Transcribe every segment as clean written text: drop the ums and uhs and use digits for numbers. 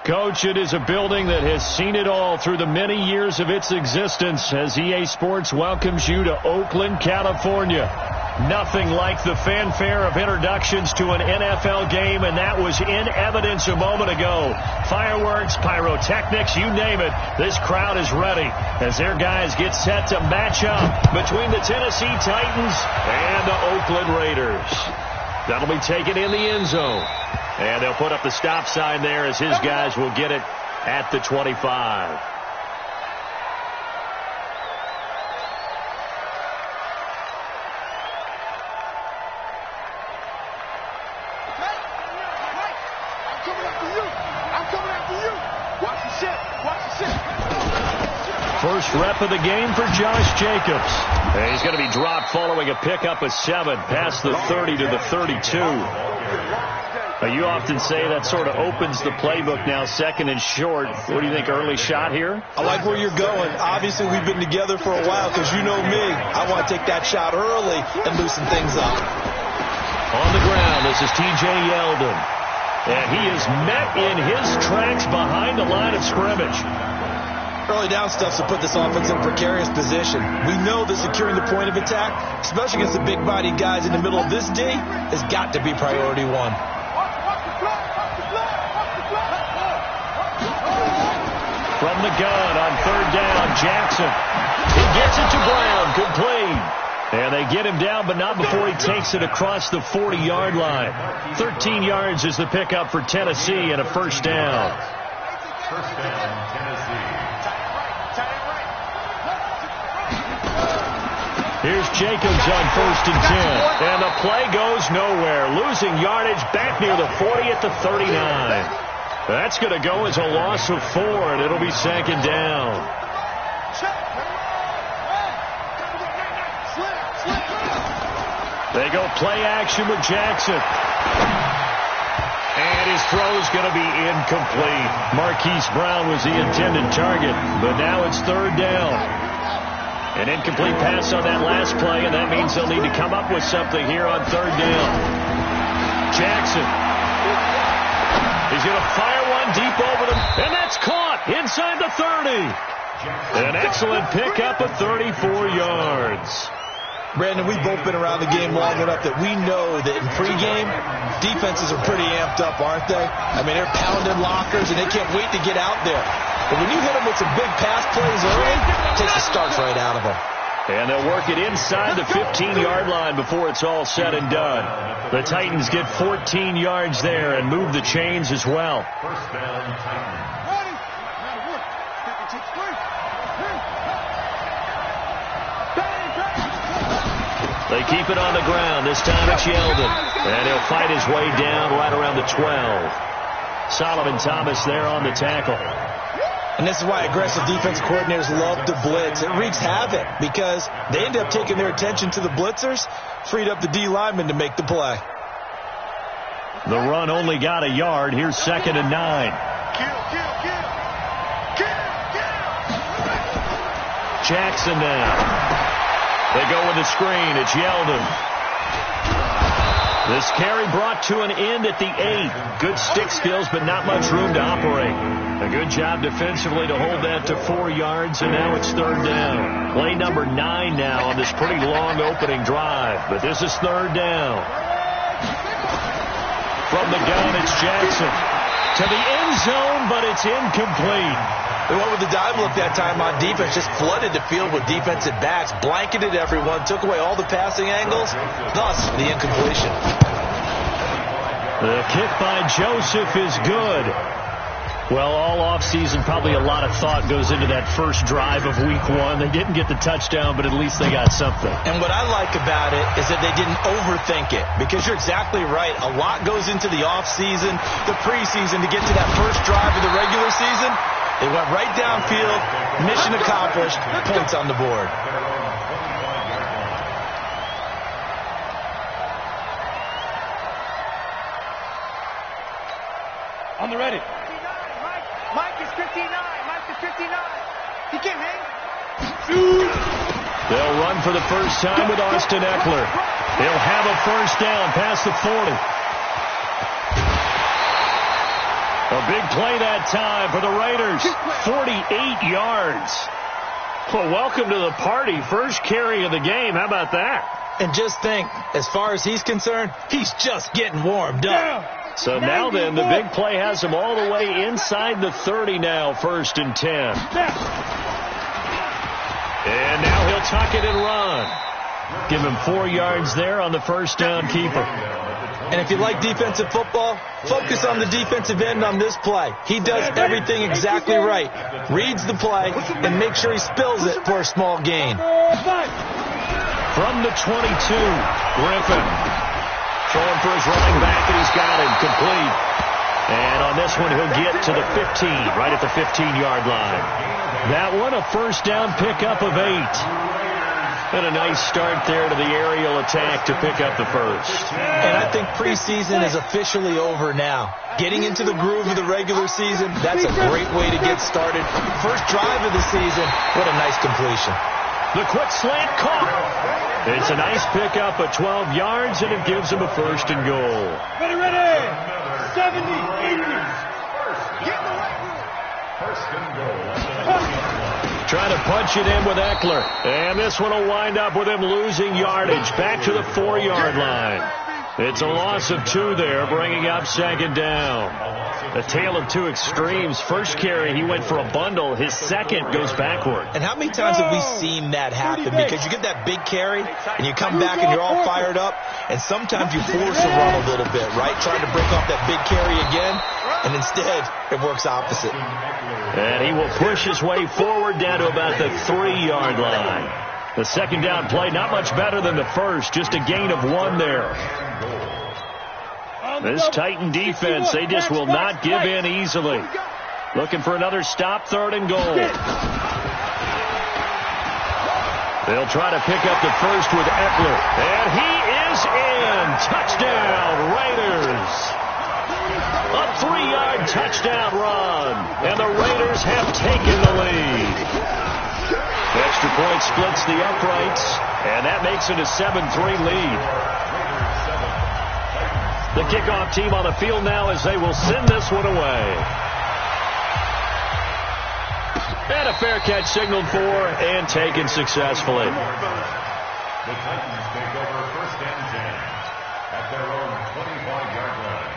Coach, it is a building that has seen it all through the many years of its existence as EA Sports welcomes you to Oakland, California. Nothing like the fanfare of introductions to an NFL game, and that was in evidence a moment ago. Fireworks, pyrotechnics, you name it. This crowd is ready as their guys get set to match up between the Tennessee Titans and the Oakland Raiders. That'll be taken in the end zone. And they'll put up the stop sign there as his guys will get it at the 25. First rep of the game for Josh Jacobs. And he's going to be dropped following a pickup of 7 past the 30 to the 32. You often say that sort of opens the playbook now, second and short. What do you think, early shot here? I like where you're going. Obviously, we've been together for a while because you know me. I want to take that shot early and loosen things up. On the ground, this is T.J. Yeldon. And he is met in his tracks behind the line of scrimmage. Early down stuff to put this offense in a precarious position. We know that securing the point of attack, especially against the big-bodied guys in the middle of this D, has got to be priority one. From the gun on third down, Jackson. He gets it to Brown, complete. And they get him down, but not before he takes it across the 40-yard line. 13 yards is the pickup for Tennessee and a first down. First down, Tennessee. Here's Jacobs on first and 10. And the play goes nowhere. Losing yardage back near the 40 at the 39. That's going to go as a loss of 4, and it'll be second down. They go play action with Jackson. And his throw's going to be incomplete. Marquise Brown was the intended target, but now it's third down. An incomplete pass on that last play, and that means they'll need to come up with something here on third down. Jackson. He's going to fire one deep over them, and that's caught inside the 30. An excellent pickup of 34 yards. Brandon, we've both been around the game long enough that we know that in pregame, defenses are pretty amped up, aren't they? I mean, they're pounding lockers, and they can't wait to get out there. But when you hit them with some big pass plays early, it takes the starch right out of them. And they'll work it inside the 15-yard line before it's all said and done. The Titans get 14 yards there and move the chains as well. First down, Titans. They keep it on the ground. This time it's Yeldon. And he'll fight his way down right around the 12. Solomon Thomas there on the tackle. And this is why aggressive defense coordinators love to blitz. It wreaks havoc because they end up taking their attention to the blitzers, freed up the D lineman to make the play. The run only got a yard. Here's second and 9. Jackson now. They go with the screen. It's Yeldon. This carry brought to an end at the 8. Good stick skills, but not much room to operate. A good job defensively to hold that to 4 yards, and now it's third down. Play number 9 now on this pretty long opening drive, but this is third down. From the gun, it's Jackson. To the end zone, but it's incomplete. They went with the dive look that time on defense, just flooded the field with defensive backs, blanketed everyone, took away all the passing angles, thus the incompletion. The kick by Joseph is good. Well, all offseason, probably a lot of thought goes into that first drive of week 1. They didn't get the touchdown, but at least they got something. And what I like about it is that they didn't overthink it, because you're exactly right. A lot goes into the offseason, the preseason to get to that first drive of the regular season. They went right downfield, mission accomplished, points on the board. On the ready. Mike is 59. Mike is 59. He can't hang. They'll run for the first time with Austin Eckler. He'll have a first down past the 40. A Big play that time for the Raiders. 48 yards. Well, welcome to the party. First carry of the game. How about that? And just think, as far as he's concerned, he's just getting warmed up. So now then, the big play has him all the way inside the 30 now, 1st and 10. And now he'll tuck it and run. Give him 4 yards there on the first down keeper. And if you like defensive football, focus on the defensive end on this play. He does everything exactly right. Reads the play and makes sure he spills it for a small gain. From the 22, Griffin. Throwing for his running back, and he's got him complete. And on this one, he'll get to the 15, right at the 15-yard line. That one, a first down pickup of 8. And a nice start there to the aerial attack to pick up the first. And I think preseason is officially over now. Getting into the groove of the regular season, that's a great way to get started. First drive of the season, what a nice completion. The quick slant caught. It's a nice pickup of 12 yards, and it gives him a 1st and goal. Ready. 70, 80. First and goal. Trying to punch it in with Eckler. And this one will wind up with him losing yardage back to the 4-yard line. It's a loss of 2 there, bringing up 2nd down. A tale of 2 extremes. First carry, he went for a bundle. His second goes backward. And how many times have we seen that happen? Because you get that big carry, and you come back and you're all fired up, and sometimes you force a run a little bit, right? Trying to break off that big carry again, and instead it works opposite. And he will push his way forward down to about the 3-yard line. The second down play, not much better than the first, just a gain of 1 there. This Titan defense, they just will not give in easily. Looking for another stop, 3rd and goal. They'll try to pick up the first with Eckler. And he is in. Touchdown, Raiders. A 3-yard touchdown run. And the Raiders have taken the lead. Extra point splits the uprights. And that makes it a 7-3 lead. The kickoff team on the field now as they will send this one away. And a fair catch signaled for and taken successfully. The Titans take over 1st and 10 at their own 25-yard line.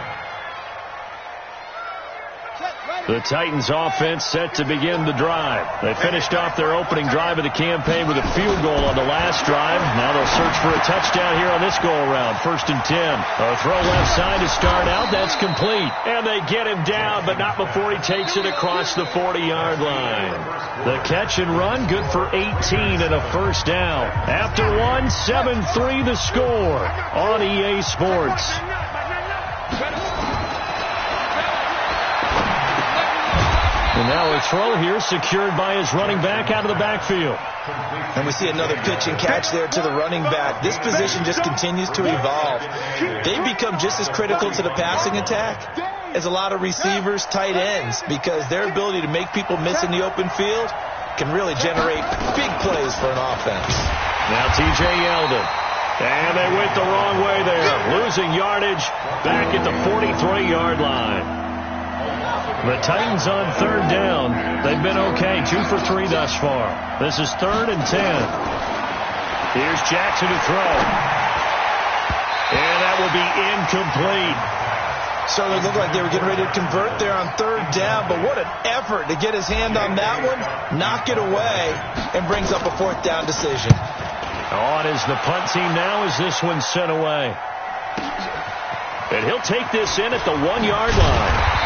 The Titans offense set to begin the drive. They finished off their opening drive of the campaign with a field goal on the last drive. Now they'll search for a touchdown here on this go-around. 1st and 10. A throw left side to start out. That's complete. And they get him down, but not before he takes it across the 40-yard line. The catch and run, good for 18 and a first down. After 1, 7-3 the score on EA Sports. And now a throw here secured by his running back out of the backfield. And we see another pitch and catch there to the running back. This position just continues to evolve. They become just as critical to the passing attack as a lot of receivers, tight ends, because their ability to make people miss in the open field can really generate big plays for an offense. Now T.J. Yeldon. And they went the wrong way there. Losing yardage back at the 43-yard line. The Titans on 3rd down. They've been okay. 2 for 3 thus far. This is 3rd and 10. Here's Jackson to throw. And that will be incomplete. So it looked like they were getting ready to convert there on 3rd down, but what an effort to get his hand on that one, knock it away, and brings up a 4th down decision. On is the punt team now as this one's sent away. And he'll take this in at the 1-yard line.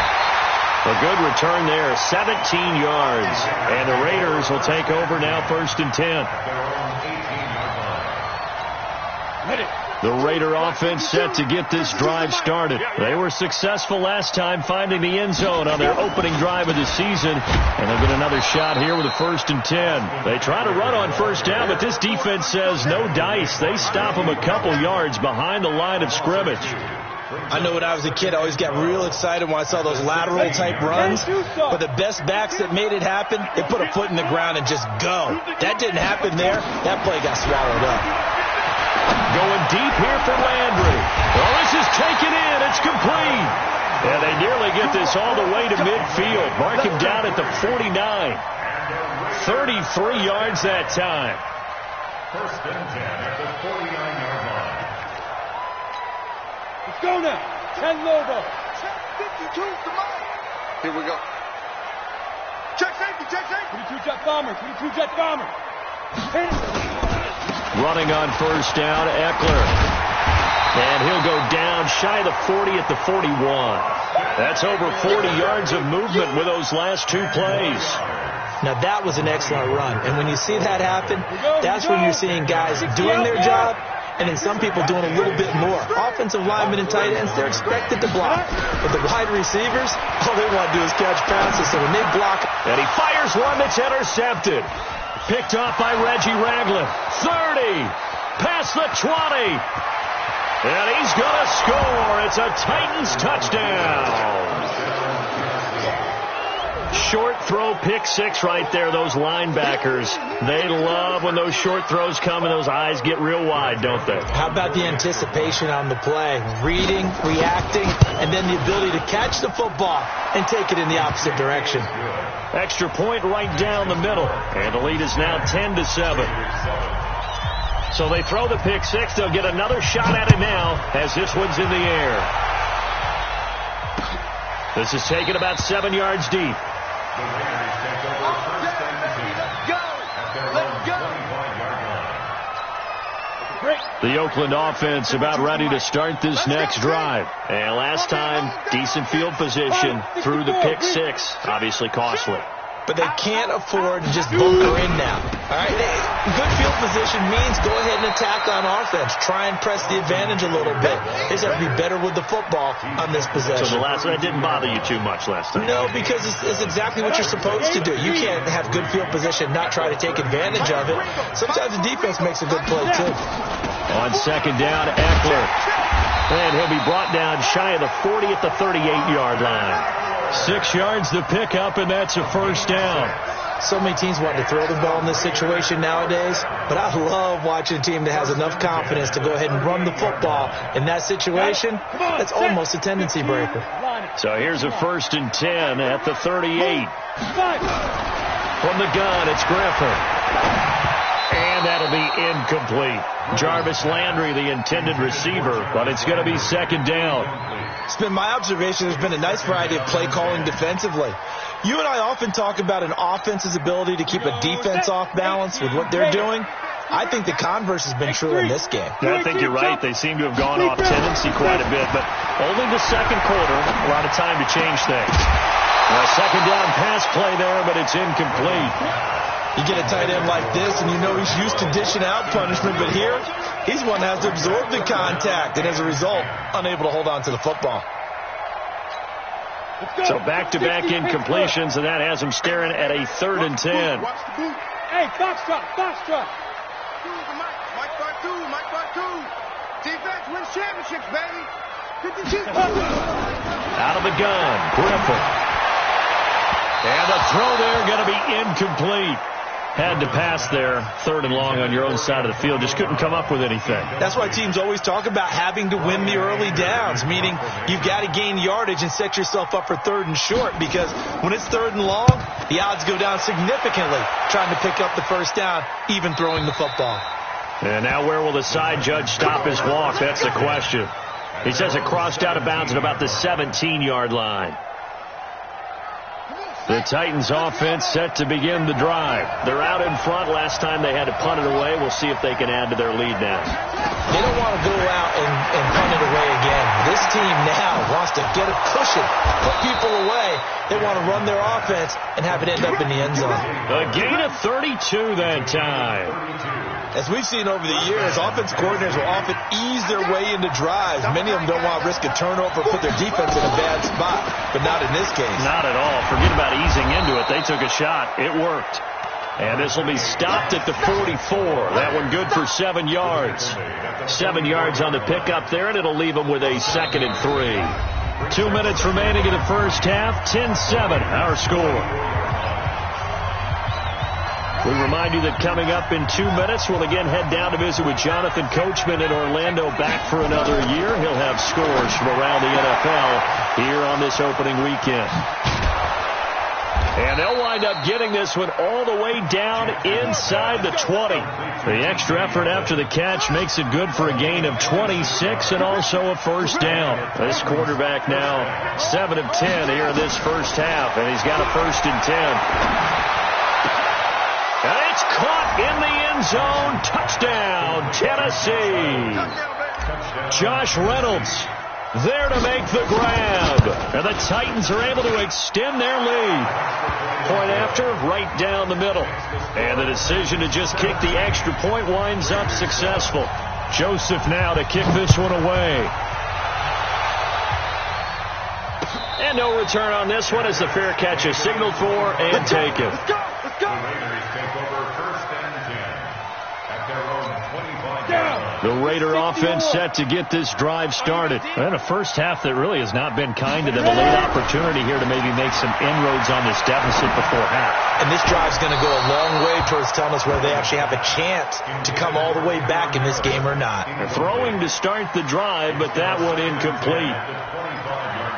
A good return there, 17 yards. And the Raiders will take over now 1st and 10. The Raider offense set to get this drive started. They were successful last time finding the end zone on their opening drive of the season. And they'll get another shot here with a 1st and 10. They try to run on 1st down, but this defense says no dice. They stop them a couple yards behind the line of scrimmage. I know when I was a kid, I always got real excited when I saw those lateral-type runs. But the best backs that made it happen, they put a foot in the ground and just go. That didn't happen there. That play got swallowed up. Going deep here for Landry. Well, this is taken in. It's complete. And they nearly get this all the way to midfield. Mark him down at the 49. 33 yards that time. First and 10 at the 49-yard line. Let's go now. 10 Lobo. Check 52, come on. Here we go. Check safety, check safety. 22 jet bomber, 22 jet bomber. Running on first down, Eckler. And he'll go down shy of the 40 at the 41. That's over 40 yards of movement with those last two plays. Now, that was an excellent run. And when you see that happen, that's when you're seeing guys doing their job and then some people doing a little bit more. Offensive linemen and tight ends, they're expected to block. But the wide receivers, all they want to do is catch passes. So when they block... And he fires one that's intercepted. Picked off by Reggie Ragland. 30. Past the 20. And he's going to score. It's a Titans touchdown. Short throw, pick six right there. Those linebackers, they love when those short throws come and those eyes get real wide, don't they? How about the anticipation on the play? Reading, reacting, and then the ability to catch the football and take it in the opposite direction. Extra point right down the middle. And the lead is now 10-7. So they throw the pick six. They'll get another shot at it now as this one's in the air. This is taken about 7 yards deep. The Raiders take over first and 10 at their own 25-yard line. The Oakland offense about ready to start this next drive. And last time, decent field position through the pick six. Obviously costly. But they can't afford to just bunker in now. All right, good field position means go ahead and attack on offense. Try and press the advantage a little bit. They just have to be better with the football on this possession. So that didn't bother you too much last time? No, because it's exactly what you're supposed to do. You can't have good field position, not try to take advantage of it. Sometimes the defense makes a good play, too. On second down, Eckler. And he'll be brought down shy of the 40 at the 38-yard line. 6 yards to pick up, and that's a first down. So many teams want to throw the ball in this situation nowadays, but I love watching a team that has enough confidence to go ahead and run the football in that situation. That's almost a tendency breaker. So here's a 1st and 10 at the 38. From the gun, it's Griffin. And that'll be incomplete. Jarvis Landry, the intended receiver, but it's going to be second down. It's been my observation there's been a nice variety of play calling defensively. You and I often talk about an offense's ability to keep a defense off balance with what they're doing. I think the converse has been true in this game. I think you're right. They seem to have gone off tendency quite a bit, but only the second quarter, a lot of time to change things. A second down pass play there, but it's incomplete. You get a tight end like this, and you know he's used to dishing out punishment, but here, he's one that has to absorb the contact, and as a result, unable to hold on to the football. So back-to-back incompletions, and that has him staring at a 3rd and 10. Hey, box truck. Mike part two. Defense wins championships, baby. 52. Out of the gun, Griffin. And the throw there going to be incomplete. Had to pass there, 3rd and long on your own side of the field. Just couldn't come up with anything. That's why teams always talk about having to win the early downs, meaning you've got to gain yardage and set yourself up for 3rd and short, because when it's 3rd and long, the odds go down significantly trying to pick up the first down, even throwing the football. And now where will the side judge stop his walk? That's the question. He says it crossed out of bounds at about the 17-yard line. The Titans offense set to begin the drive. They're out in front. Last time they had to punt it away. We'll see if they can add to their lead now. They don't want to go out and punt it away again. This team now wants to get a cushion, put people away. They want to run their offense and have it end up in the end zone. A gain of 32 that time. As we've seen over the years, offense coordinators will often ease their way into drives. Many of them don't want to risk a turnover or put their defense in a bad spot, but not in this case. Not at all. Forget about easing into it. They took a shot. It worked. And this will be stopped at the 44. That one good for 7 yards. 7 yards on the pickup there, and it'll leave them with a 2nd and 3. 2 minutes remaining in the first half. 10-7, our score. We remind you that coming up in 2 minutes, we'll again head down to visit with Jonathan Coachman in Orlando, back for another year. He'll have scores from around the NFL here on this opening weekend. And they'll wind up getting this one all the way down inside the 20. The extra effort after the catch makes it good for a gain of 26 and also a first down. This quarterback now 7 of 10 here in this first half, and he's got a 1st and 10. And it's caught in the end zone. Touchdown, Tennessee. Josh Reynolds there to make the grab. And the Titans are able to extend their lead. Point after, right down the middle. And the decision to just kick the extra point winds up successful. Joseph now to kick this one away. And no return on this one as the fair catch is signaled for and taken. Let's go. The Raiders take over 1st and 10 at their own 25-yard line. The Raider offense set to get this drive started. And a first half that really has not been kind to them. A late opportunity here to maybe make some inroads on this deficit before half. And this drive's going to go a long way towards telling us whether they actually have a chance to come all the way back in this game or not. They're throwing to start the drive, but that one incomplete.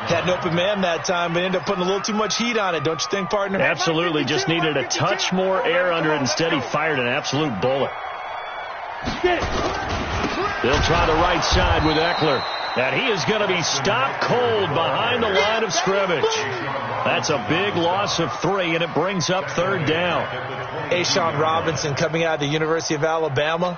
Had an open man that time, but ended up putting a little too much heat on it, don't you think, partner? Absolutely. Just needed a touch more air under it. Instead, he fired an absolute bullet. They'll try the right side with Eckler. And he is going to be stopped cold behind the line of scrimmage. That's a big loss of 3, and it brings up 3rd down. Ashawn Robinson coming out of the University of Alabama.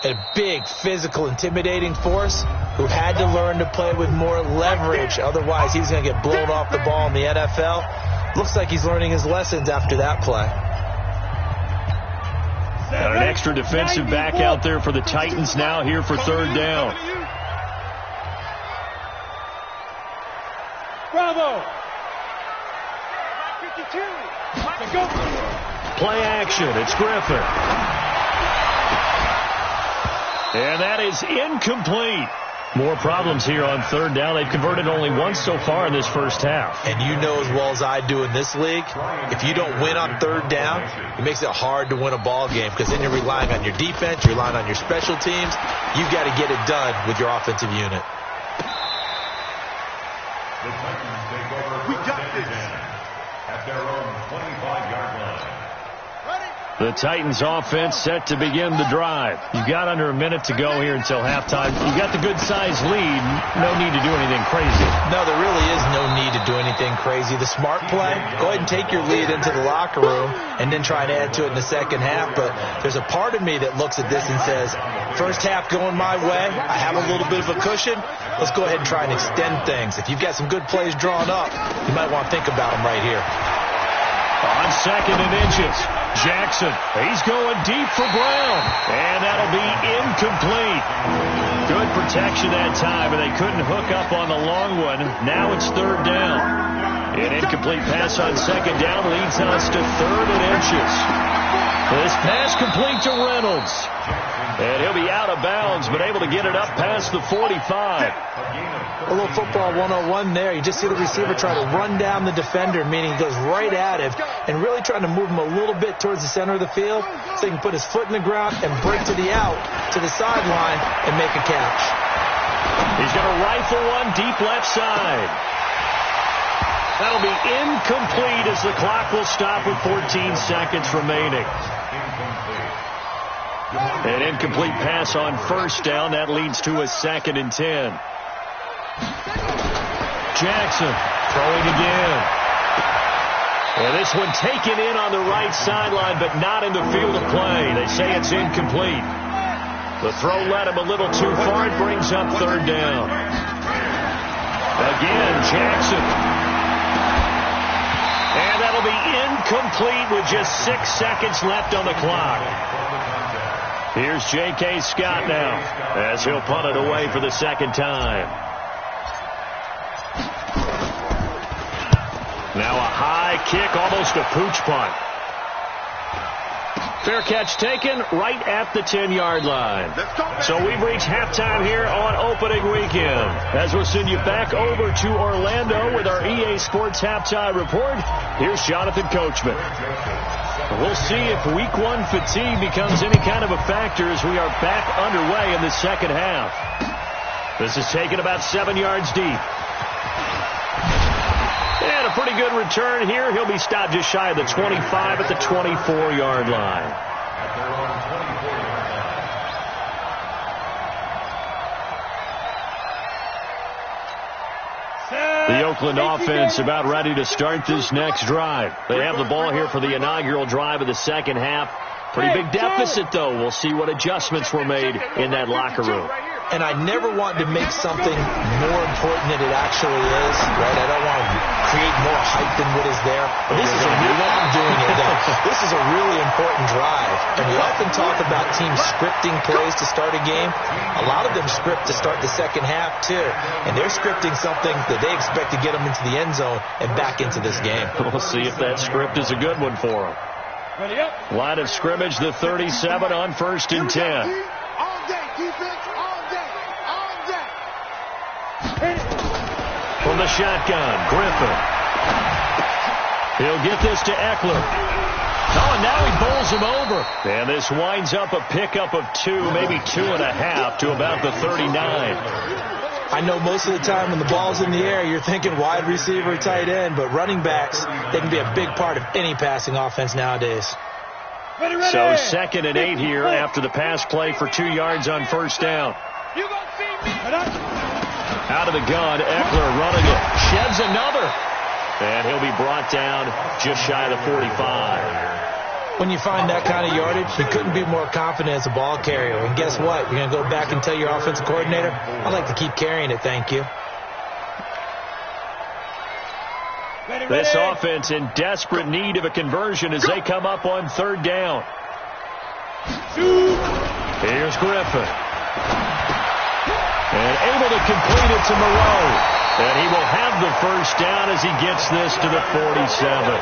A big, physical, intimidating force who had to learn to play with more leverage. Otherwise, he was going to get blown off the ball in the NFL. Looks like he's learning his lessons after that play. And an extra defensive back out there for the Titans now here for 3rd down. Bravo. Play action. It's Griffin. And that is incomplete. More problems here on 3rd down. They've converted only once so far in this first half. And you know as well as I do in this league, if you don't win on 3rd down, it makes it hard to win a ball game because then you're relying on your defense, you're relying on your special teams. You've got to get it done with your offensive unit. The Titans take over 1st and 10 at their own 25-yard line. The Titans offense set to begin the drive. You've got under a minute to go here until halftime. You've got the good-sized lead. No need to do anything crazy. No, there really is no need to do anything crazy. The smart play, go ahead and take your lead into the locker room and then try to add to it in the second half. But there's a part of me that looks at this and says, first half going my way, I have a little bit of a cushion. Let's go ahead and try and extend things. If you've got some good plays drawn up, you might want to think about them right here. On 2nd and inches, Jackson, he's going deep for Brown, and that'll be incomplete. Good protection that time, but they couldn't hook up on the long one. Now it's 3rd down. An incomplete pass on 2nd down leads us to 3rd and inches. This pass complete to Reynolds. And he'll be out of bounds, but able to get it up past the 45. A little football 101 there. You just see the receiver try to run down the defender, meaning he goes right at him and really trying to move him a little bit towards the center of the field so he can put his foot in the ground and break to the out, to the sideline, and make a catch. He's going to rifle one deep left side. That'll be incomplete as the clock will stop with 14 seconds remaining. An incomplete pass on 1st down. That leads to a 2nd and 10. Jackson throwing again. And this one taken in on the right sideline, but not in the field of play. They say it's incomplete. The throw led him a little too far. It brings up 3rd down. Again, Jackson. And that'll be incomplete with just 6 seconds left on the clock. Here's J.K. Scott now as he'll punt it away for the 2nd time. Now a high kick, almost a pooch punt. Fair catch taken right at the 10-yard line. So we've reached halftime here on opening weekend. As we'll send you back over to Orlando with our EA Sports Halftime Report, here's Jonathan Coachman. We'll see if week one fatigue becomes any kind of a factor as we are back underway in the second half. This is taken about 7 yards deep. And a pretty good return here. He'll be stopped just shy of the 25 at the 24-yard line. At their own 24-yard line. The Oakland offense about ready to start this next drive. They have the ball here for the inaugural drive of the second half. Pretty big deficit, though. We'll see what adjustments were made in that locker room. And I never want to make something more important than it actually is, right? I don't want to create more hype than what is there. But this is a real, I'm doing it then. This is a really important drive. And we often talk about teams scripting plays to start a game. A lot of them script to start the second half, too. And they're scripting something that they expect to get them into the end zone and back into this game. We'll see if that script is a good one for them. Line of scrimmage, the 37 on 1st and 10. All day, defense, all day, all day. From the shotgun, Griffin. He'll get this to Eckler. Oh, and now he bowls him over. And this winds up a pickup of 2, maybe 2.5 to about the 39. I know most of the time when the ball's in the air, you're thinking wide receiver, tight end, but running backs, they can be a big part of any passing offense nowadays. So 2nd and 8 here after the pass play for 2 yards on 1st down. Out of the gun, Eckler running it. Sheds another. And he'll be brought down just shy of the 45. When you find that kind of yardage, you couldn't be more confident as a ball carrier. And guess what? You're going to go back and tell your offensive coordinator, I'd like to keep carrying it, thank you. This offense in desperate need of a conversion as they come up on 3rd down. Here's Griffin. And able to complete it to Moreau. And he will have the 1st down as he gets this to the 47.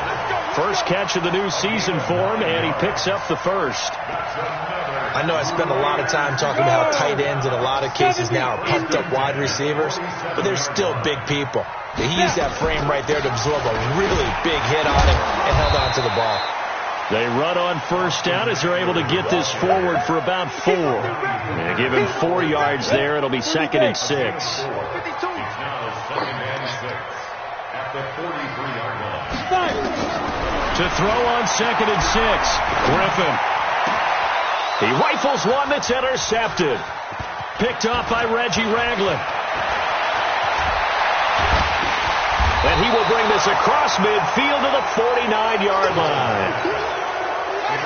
First catch of the new season for him, and he picks up the 1st. I know I spend a lot of time talking about how tight ends in a lot of cases now are pumped up wide receivers, but they're still big people. He used that frame right there to absorb a really big hit on him and held on to the ball. They run on 1st down as they're able to get this forward for about 4. And give him 4 yards there. It'll be 2nd and 6. It's now 2nd and 6 at the 43-yard line. To throw on 2nd and 6. Griffin. He rifles one that's intercepted. Picked off by Reggie Ragland. And he will bring this across midfield to the 49-yard line.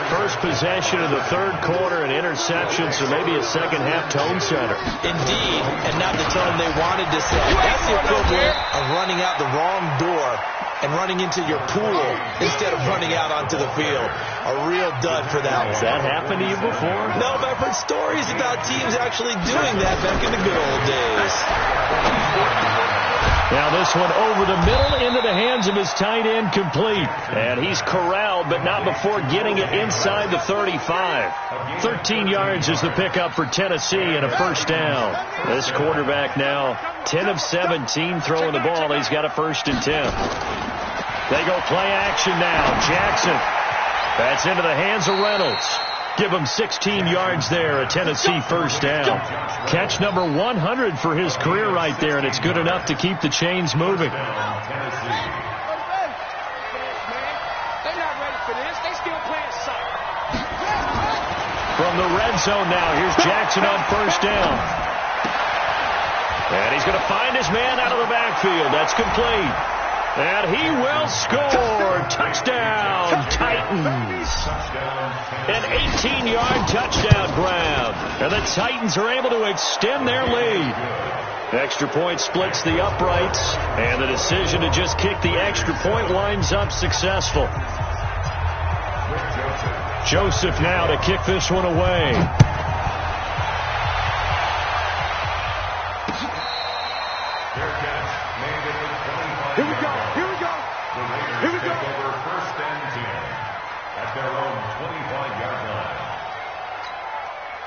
First possession of the 3rd quarter, an interception, so maybe a second-half tone setter. Indeed, and not the tone they wanted to set. That's the equivalent of running out the wrong door and running into your pool instead of running out onto the field. A real dud for that one. Has that happened to you before? No, but I've heard stories about teams actually doing that back in the good old days. Now this one over the middle into the hands of his tight end, complete. And he's corralled, but not before getting it inside the 35. 13 yards is the pickup for Tennessee and a 1st down. This quarterback now 10 of 17 throwing the ball. He's got a 1st and 10. They go play action now. Jackson. That's into the hands of Reynolds. Give him 16 yards there, a Tennessee 1st down. Catch number 100 for his career right there, and it's good enough to keep the chains moving. They're not ready for this. They still playing soccer. From the red zone now, here's Jackson on 1st down. And he's going to find his man out of the backfield. That's complete. And he will score. Touchdown, Titans. An 18-yard touchdown grab. And the Titans are able to extend their lead. Extra point splits the uprights. And the decision to just kick the extra point winds up successful. Joseph now to kick this one away. Here we go. Here we go. Here we go. Over 1st and 10 at their own 25-yard line.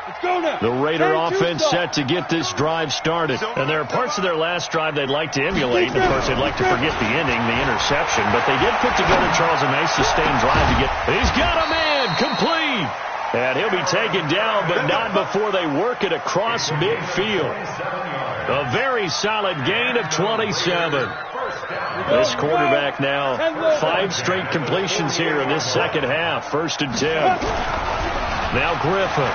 Let's go The Raider offense set to get this drive started. And there are parts of their last drive they'd like to emulate. And, of course, they'd like to forget the ending, the interception. But they did put together, Charles, a nice sustained drive to get. He's got a man complete. And he'll be taken down, but not before they work it across midfield. A very solid gain of 27. This quarterback now 5 straight completions here in this second half. 1st and 10. Now Griffin.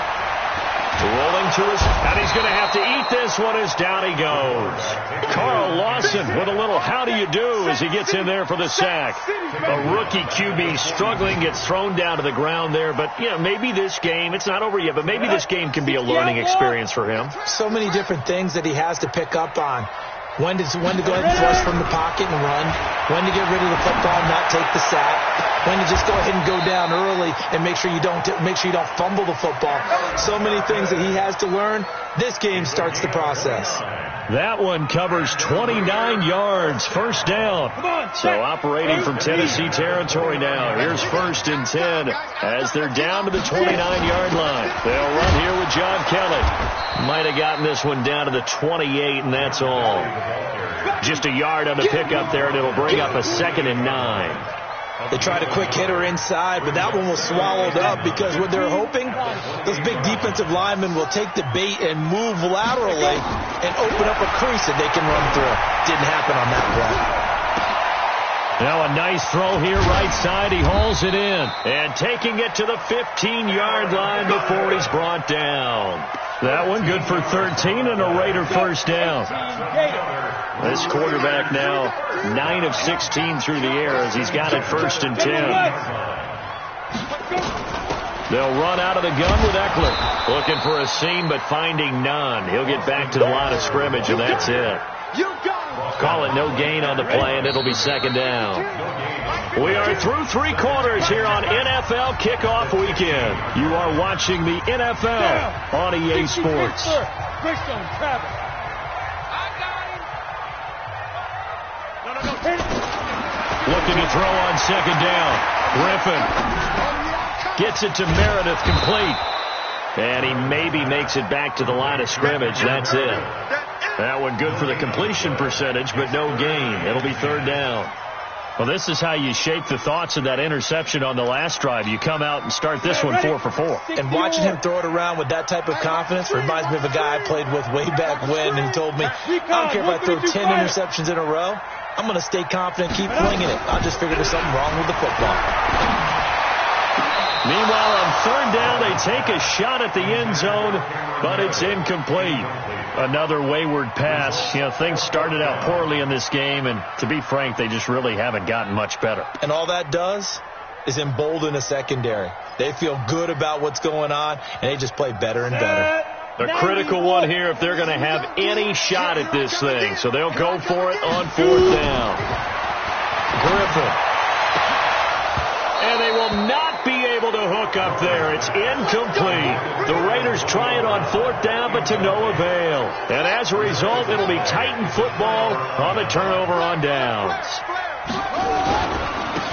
Rolling to his, and he's going to have to eat this one as down he goes. Carl Lawson with a little how do you do as he gets in there for the sack. A rookie QB struggling, gets thrown down to the ground there. But, yeah, maybe this game, it's not over yet, but maybe this game can be a learning experience for him. So many different things that he has to pick up on. When to go ahead and thrust from the pocket and run. When to get rid of the football and not take the sack. When to just go ahead and go down early and make sure you don't fumble the football. So many things that he has to learn. This game starts the process. That one covers 29 yards. 1st down. So operating from Tennessee territory now. Here's 1st and 10 as they're down to the 29-yard line. They'll run here with John Kelly. Might have gotten this one down to the 28, and that's all. Just a yard on the pickup there, and it'll bring up a 2nd and 9. They tried a quick hitter inside, but that one was swallowed up because what they're hoping, those big defensive linemen will take the bait and move laterally and open up a crease that they can run through. Didn't happen on that play. Now a nice throw here right side. He hauls it in and taking it to the 15-yard line before he's brought down. That one good for 13 and a Raider 1st down. This quarterback now 9 of 16 through the air as he's got it 1st and 10. They'll run out of the gun with Eckler. Looking for a seam but finding none. He'll get back to the line of scrimmage and that's it. Call it no gain on the play and it'll be 2nd down. We are through 3 quarters here on NFL Kickoff Weekend. You are watching the NFL on EA Sports. Looking to throw on 2nd down. Griffin gets it to Meredith complete. And he maybe makes it back to the line of scrimmage. That's it. That one good for the completion percentage, but no gain. It'll be 3rd down. Well, this is how you shake the thoughts of that interception on the last drive. You come out and start this one 4 for 4. And watching him throw it around with that type of confidence reminds me of a guy I played with way back when who told me, I don't care if I throw 10 interceptions in a row. I'm going to stay confident, keep flinging it. I'll just figure there's something wrong with the football. Meanwhile, on 3rd down, they take a shot at the end zone, but it's incomplete. Another wayward pass. You know, things started out poorly in this game, and to be frank, they just really haven't gotten much better. And all that does is embolden a secondary. They feel good about what's going on, and they just play better and better. The critical one here if they're going to have any shot at this thing. So they'll go for it on 4th down. Griffin. And they will not be able to hook up there. It's incomplete. The Raiders try it on 4th down, but to no avail. And as a result, it'll be Titan football on the turnover on downs.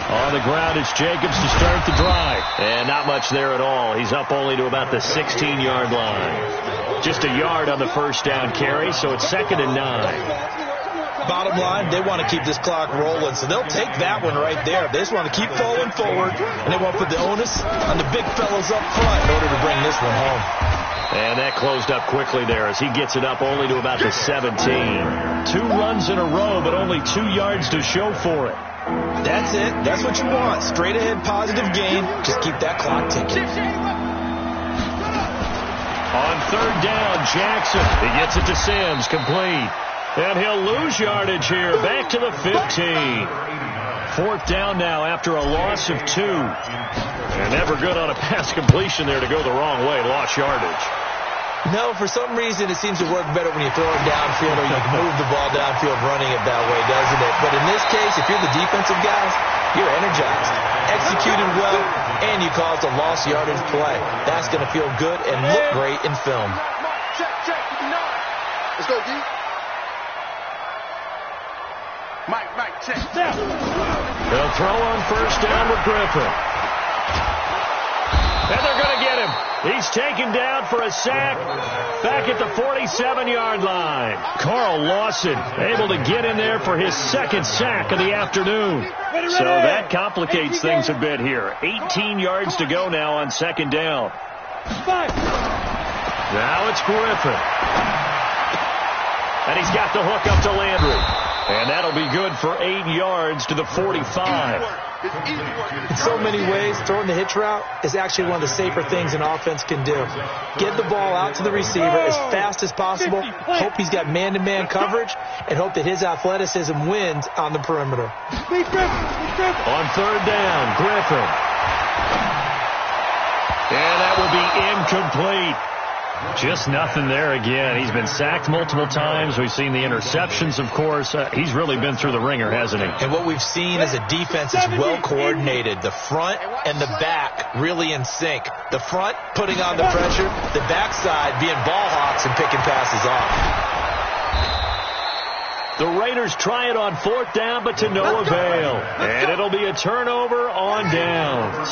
On the ground is Jacobs to start the drive. And not much there at all. He's up only to about the 16-yard line. Just a yard on the 1st down carry, so it's 2nd and 9. Bottom line, they want to keep this clock rolling, so they'll take that one right there. They just want to keep falling forward, and they want to put the onus on the big fellas up front in order to bring this one home. And that closed up quickly there as he gets it up only to about the 17. 2 runs in a row, but only 2 yards to show for it. That's it. That's what you want. Straight ahead, positive gain. Just keep that clock ticking. On 3rd down, Jackson. He gets it to Sims, complete. And he'll lose yardage here, back to the 15. 4th down now after a loss of 2. And never good on a pass completion there to go the wrong way, lost yardage. No, for some reason it seems to work better when you throw it downfield or you move the ball downfield running it that way, doesn't it? But in this case, if you're the defensive guys, you're energized, executed well, and you caused a lost yardage play. That's going to feel good and look great in film. Let's go, D. Mike, check. They'll throw on 1st down with Griffin. And they're going to get him. He's taken down for a sack back at the 47-yard line. Carl Lawson able to get in there for his second sack of the afternoon. So that complicates things a bit here. 18 yards to go now on second down. Now it's Griffin. And he's got the hook up to Landry. And that'll be good for 8 yards to the 45. In so many ways, throwing the hitch route is actually one of the safer things an offense can do. Get the ball out to the receiver as fast as possible, hope he's got man-to-man coverage, and hope that his athleticism wins on the perimeter. On third down, Griffin. And that will be incomplete. Just nothing there again. He's been sacked multiple times. We've seen the interceptions, of course. He's really been through the ringer, hasn't he? And what we've seen is a defense that's well coordinated. The front and the back really in sync. The front putting on the pressure, the backside being ball hawks and picking passes off. The Raiders try it on fourth down, but to no avail. And it'll be a turnover on downs.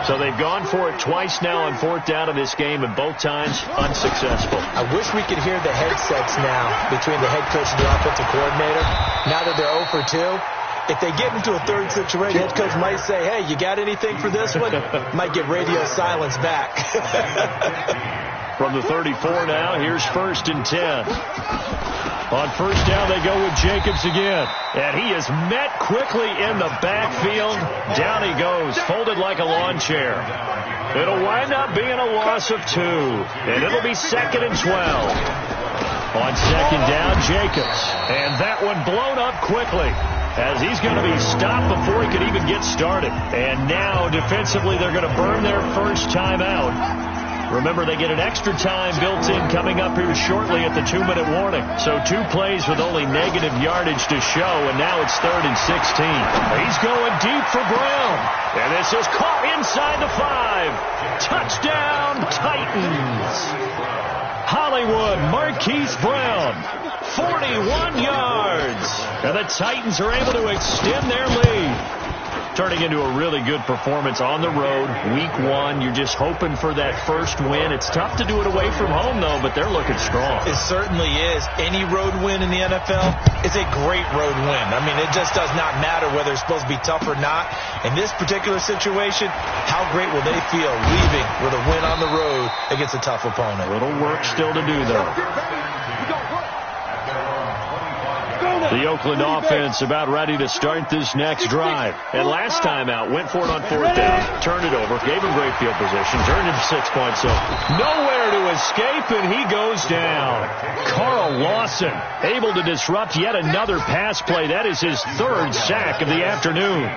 So they've gone for it twice now on fourth down in this game, and both times unsuccessful. I wish we could hear the headsets now between the head coach and the offensive coordinator. Now that they're 0 for 2, if they get into a third situation, the head coach might say, hey, you got anything for this one? Might get radio silence back. From the 34 now, here's 1st and 10. On first down, they go with Jacobs again. And he is met quickly in the backfield. Down he goes, folded like a lawn chair. It'll wind up being a loss of 2. And it'll be 2nd and 12. On second down, Jacobs. And that one blown up quickly, as he's going to be stopped before he could even get started. And now, defensively, they're going to burn their first time out. Remember, they get an extra time built in coming up here shortly at the 2-minute warning. So 2 plays with only negative yardage to show, and now it's 3rd and 16. He's going deep for Brown. And this is caught inside the 5. Touchdown, Titans. Hollywood Marquise Brown, 41 yards. And the Titans are able to extend their lead. Turning into a really good performance on the road. Week 1, you're just hoping for that first win. It's tough to do it away from home, though, but they're looking strong. It certainly is. Any road win in the NFL is a great road win. I mean, it just does not matter whether it's supposed to be tough or not. In this particular situation, how great will they feel leaving with a win on the road against a tough opponent? A little work still to do, though. The Oakland offense about ready to start this next drive. And last time out, went for it on fourth down, turned it over, gave him great field position, turned it to 6 points. So nowhere to escape, and he goes down. Carl Lawson able to disrupt yet another pass play. That is his 3rd sack of the afternoon.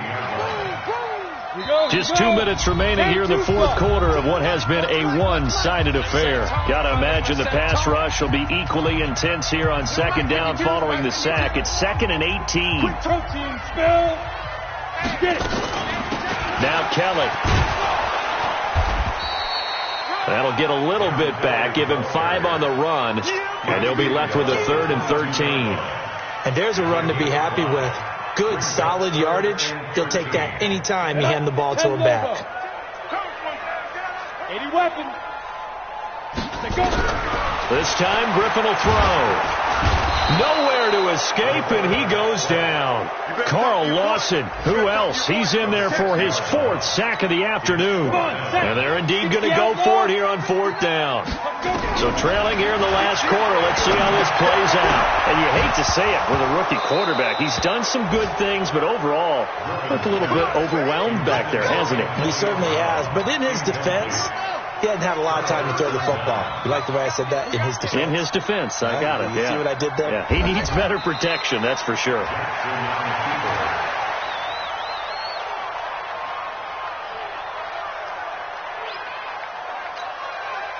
Just 2 minutes remaining here in the 4th quarter of what has been a one-sided affair. Got to imagine the pass rush will be equally intense here on second down following the sack. It's 2nd and 18. Now Kelly. That'll get a little bit back, give him 5 on the run, and they'll be left with a 3rd and 13. And there's a run to be happy with. Good, solid yardage. He'll take that any time you hand the ball to him back. 80 weapons. This time, Griffin will throw. Nowhere to escape, and he goes down. Carl Lawson, who else? He's in there for his 4th sack of the afternoon. And they're indeed going to go for it here on 4th down. So trailing here in the last quarter, let's see how this plays out. And you hate to say it with a rookie quarterback. He's done some good things, but overall, looked a little bit overwhelmed back there, hasn't he? He certainly has. But in his defense, he hasn't had a lot of time to throw the football. You like the way I said that? In his defense. In his defense. I got it. You see what I did there? Yeah, he needs better protection, that's for sure. Here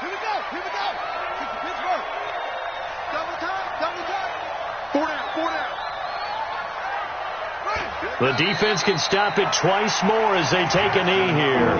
we go. Pittsburgh. Double time. 4 down. The defense can stop it twice more as they take a knee here.